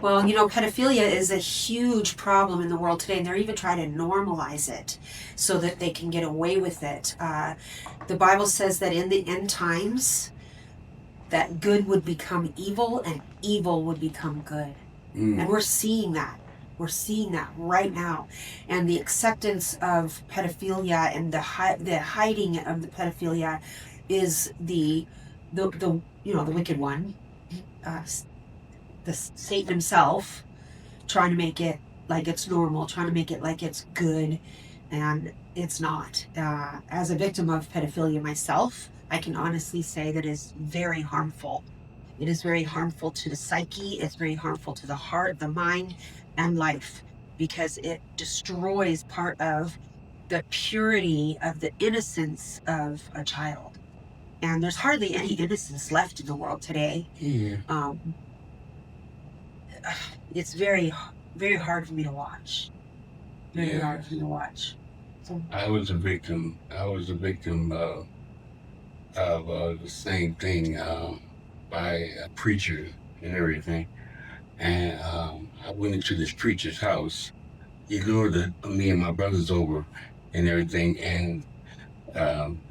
Well, pedophilia is a huge problem in the world today, and they're even trying to normalize it so that they can get away with it. The Bible says that in the end times, that good would become evil and evil would become good. And we're seeing that. We're seeing that right now. And the acceptance of pedophilia and the hiding of the pedophilia is the wicked one, the Satan himself, trying to make it like it's normal, trying to make it like it's good, and it's not. As a victim of pedophilia myself, I can honestly say that is very harmful. It is very harmful to the psyche. It's very harmful to the heart, the mind, and life, because it destroys part of the purity of the innocence of a child. And there's hardly any innocence left in the world today. Yeah. It's very, very hard for me to watch. Very hard for me to watch. So, I was a victim. of the same thing by a preacher and everything. And I went into this preacher's house. He lured me and my brothers over and everything. And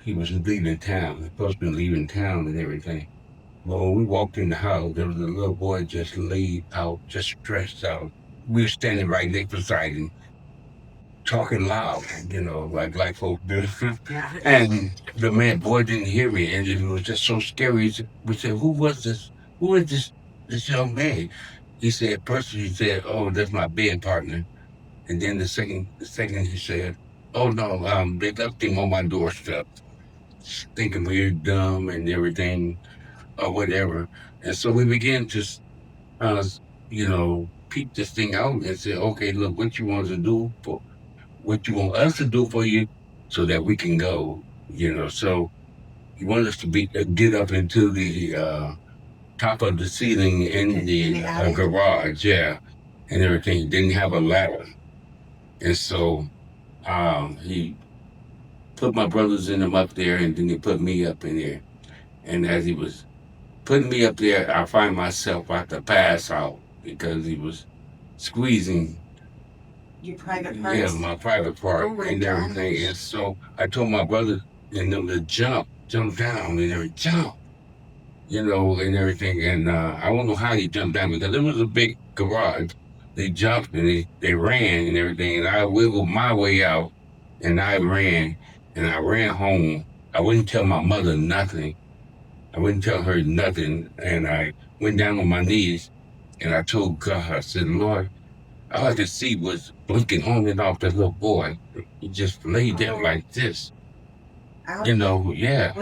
he was leaving town. He was supposed to be leaving town and everything. But when we walked in the house, there was a little boy just laid out, just stretched out. We were standing right next beside him, talking loud, like black folks do. yeah. And the boy didn't hear me, and it was just so scary. We said, "Who was this? Who is this young man?" He said, first he said, "Oh, that's my bed partner." And then the second he said, "Oh no, they left him on my doorstep," thinking we were dumb and everything or whatever. And so we began to, peep this thing out and say, "Okay, look, what you want us to do for you, so that we can go." So you want us to get up into the top of the ceiling in the garage, and everything. Didn't have a ladder, and so he put my brothers in them up there, and then he put me up in there. And as he was putting me up there, I find myself about to pass out because he was squeezing your private parts. Yeah, my private part and everything. And so I told my brother and them to jump down and everything, jump, and everything. And I don't know how he jumped down because it was a big garage. They jumped and they ran and everything. And I wiggled my way out and I ran home. I wouldn't tell my mother nothing. I wouldn't tell her nothing. And I went down on my knees and I told God, I said, "Lord, all I could see was blinking on and off that little boy. He just laid there like this." Yeah.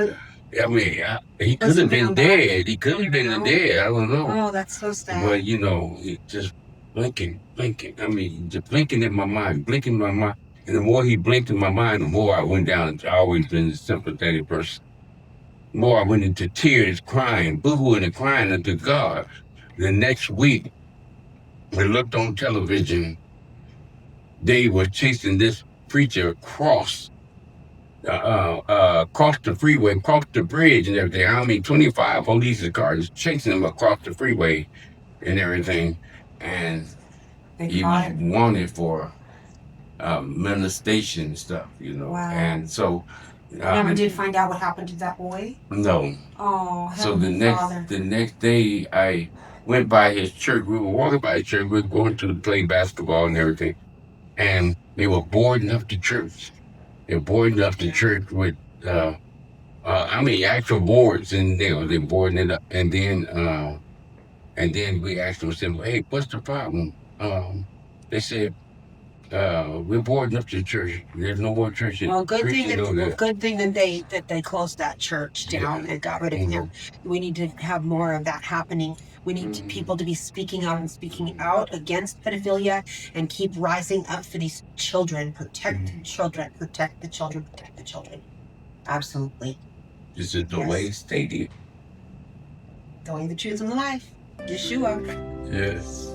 I mean, he could have been dead. He could have been dead. I don't know. Oh, that's so sad. But, he just blinking. I mean, just blinking in my mind. And the more he blinked in my mind, the more I went down. I've always been a sympathetic person. The more I went into tears, crying, boo-hooing and crying unto God. The next week, we looked on television. They were chasing this preacher across the freeway, across the bridge and everything. I mean, 25 police cars chasing him across the freeway and everything. And he was wanted for molestation and stuff, Wow. And so you never did find out what happened to that boy? No. Oh, so the next day I went by his church. We were walking by his church. We were going to play basketball and everything. And they were boarding up the church. They were boarding up the church with, actual boards. And they were boarding it up. And then we asked them, said, "Hey, what's the problem?" They said, "We're boarding up the church. There's no more church." Well, good thing that they closed that church down and got rid of him. We need to have more of that happening. We need people to be speaking out against pedophilia and keep rising up for these children. Protect the children. Protect the children. Protect the children. Absolutely. This is the way stated. The way, the truth, and the life. Yeshua. Yes.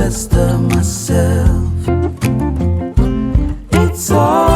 best of myself. It's all